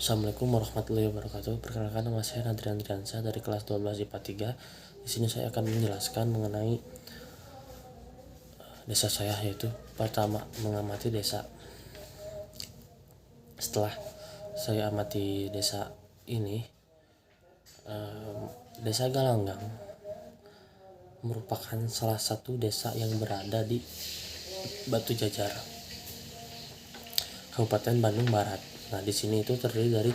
Assalamualaikum warahmatullahi wabarakatuh. Perkenalkan, nama saya Nadrian Driansyah dari kelas 12 IPA 3. Di sini saya akan menjelaskan mengenai desa saya, yaitu pertama mengamati desa. Setelah saya amati desa ini, desa Galanggang merupakan salah satu desa yang berada di Batu Jajar, Kabupaten Bandung Barat. Nah, di sini itu terdiri dari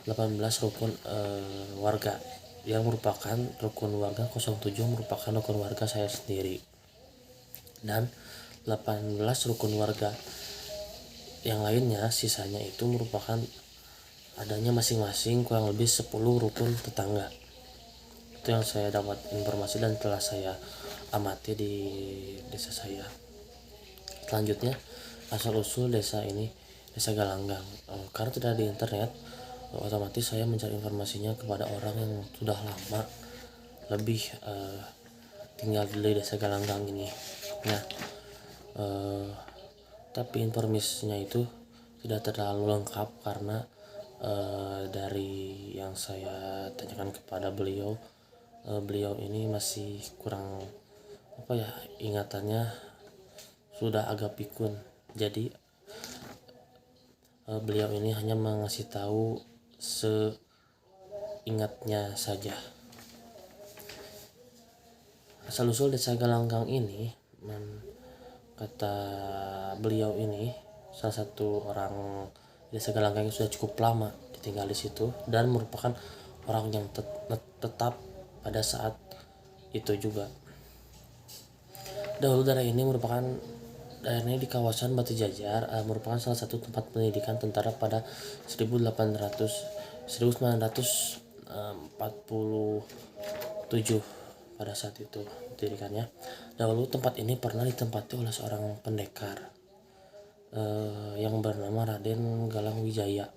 18 rukun warga, yang merupakan rukun warga 07 merupakan rukun warga saya sendiri, dan 18 rukun warga yang lainnya sisanya itu merupakan adanya masing-masing kurang lebih 10 rukun tetangga. Itu yang saya dapat informasi dan telah saya amati di desa saya. Selanjutnya, asal usul desa ini, desa Galanggang, karena tidak di internet, otomatis saya mencari informasinya kepada orang yang sudah lama lebih tinggal di desa Galanggang ini. Nah, tapi informasinya itu tidak terlalu lengkap karena dari yang saya tanyakan kepada beliau, beliau ini masih kurang ingatannya sudah agak pikun. Jadi beliau ini hanya mengasih tahu seingatnya saja. Asal usul desa Galanggang ini, kata beliau ini, salah satu orang desa Galanggang yang sudah cukup lama tinggal di situ dan merupakan orang yang tetap pada saat itu juga. Dahulu daerah ini di kawasan Batu Jajar, merupakan salah satu tempat pendidikan tentara pada 1947 pada saat itu didirikannya. Dahulu tempat ini pernah ditempati oleh seorang pendekar yang bernama Raden Galang Wijaya.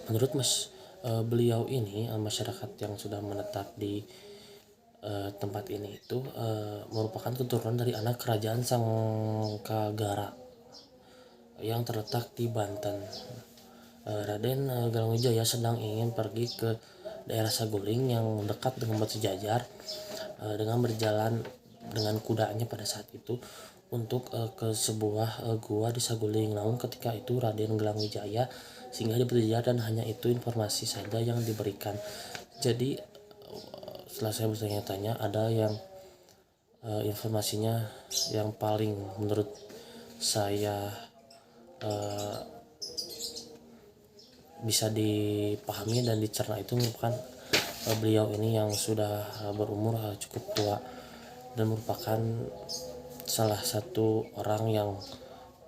Menurut beliau ini, masyarakat yang sudah menetap di tempat ini itu merupakan keturunan dari anak kerajaan Sangkagara yang terletak di Banten. Raden Galang Wijaya sedang ingin pergi ke daerah Saguling yang dekat dengan Batu Jajar dengan berjalan dengan kudanya pada saat itu untuk ke sebuah gua di Saguling. Namun ketika itu Raden Galang Wijaya singgah di Batu Jajar dan hanya itu informasi saja yang diberikan. Jadi setelah saya bertanya-tanya, ada yang informasinya yang paling menurut saya bisa dipahami dan dicerna itu merupakan beliau ini yang sudah berumur cukup tua dan merupakan salah satu orang yang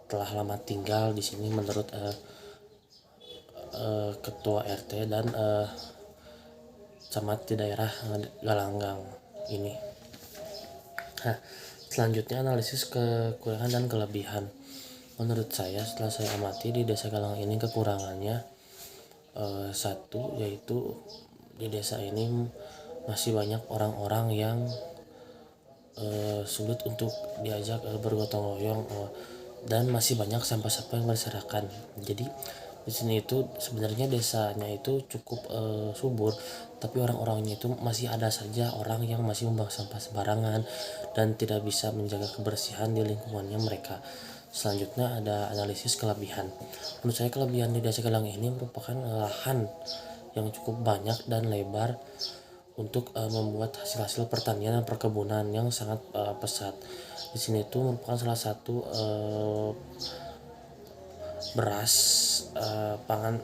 telah lama tinggal di sini menurut ketua RT dan camat di daerah Galanggang ini. Nah, selanjutnya analisis kekurangan dan kelebihan. Menurut saya, setelah saya amati di desa Galanggang ini, kekurangannya satu, yaitu di desa ini masih banyak orang-orang yang sulit untuk diajak bergotong royong dan masih banyak sampah-sampah yang berserakan. Jadi di sini itu sebenarnya desanya itu cukup subur, tapi orang-orangnya itu masih ada saja orang yang masih membuang sampah sembarangan dan tidak bisa menjaga kebersihan di lingkungannya mereka. Selanjutnya ada analisis kelebihan. Menurut saya kelebihan di desa Galang ini merupakan lahan yang cukup banyak dan lebar untuk membuat hasil-hasil pertanian dan perkebunan yang sangat pesat. Di sini itu merupakan salah satu beras pangan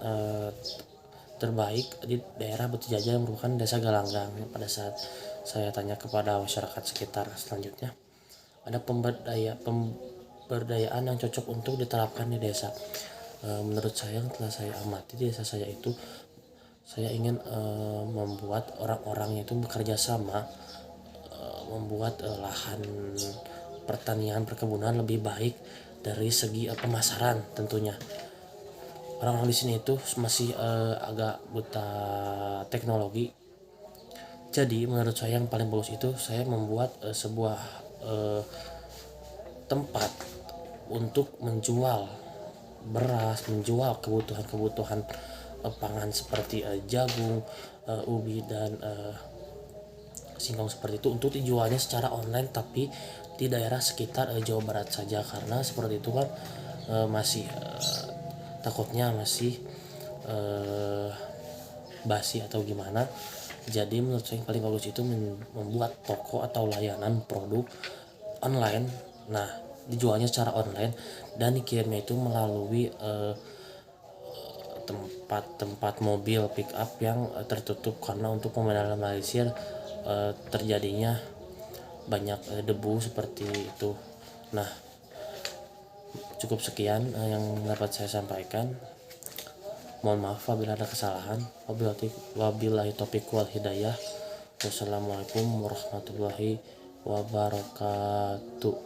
terbaik di daerah Batu Jajar yang merupakan desa Galanggang. Pada saat saya tanya kepada masyarakat sekitar, selanjutnya ada pemberdayaan yang cocok untuk diterapkan di desa. Menurut saya, setelah saya amati di desa saya itu, saya ingin membuat orang-orangnya itu bekerja sama, membuat lahan pertanian perkebunan lebih baik dari segi pemasaran. Tentunya orang-orang di sini itu masih agak buta teknologi. Jadi menurut saya yang paling bagus itu saya membuat sebuah tempat untuk menjual beras, menjual kebutuhan-kebutuhan pangan seperti jagung, ubi dan singkong seperti itu untuk dijualnya secara online, tapi di daerah sekitar Jawa Barat saja, karena seperti itu kan masih takutnya masih basi atau gimana. Jadi menurut saya yang paling bagus itu membuat toko atau layanan produk online. Nah, dijualnya secara online dan dikirimnya itu melalui tempat-tempat mobil pick up yang tertutup, karena untuk meminimalisir terjadinya banyak debu seperti itu. Nah, cukup sekian yang dapat saya sampaikan. Mohon maaf apabila ada kesalahan. Wabillahi taufiq wal hidayah. Wassalamualaikum warahmatullahi wabarakatuh.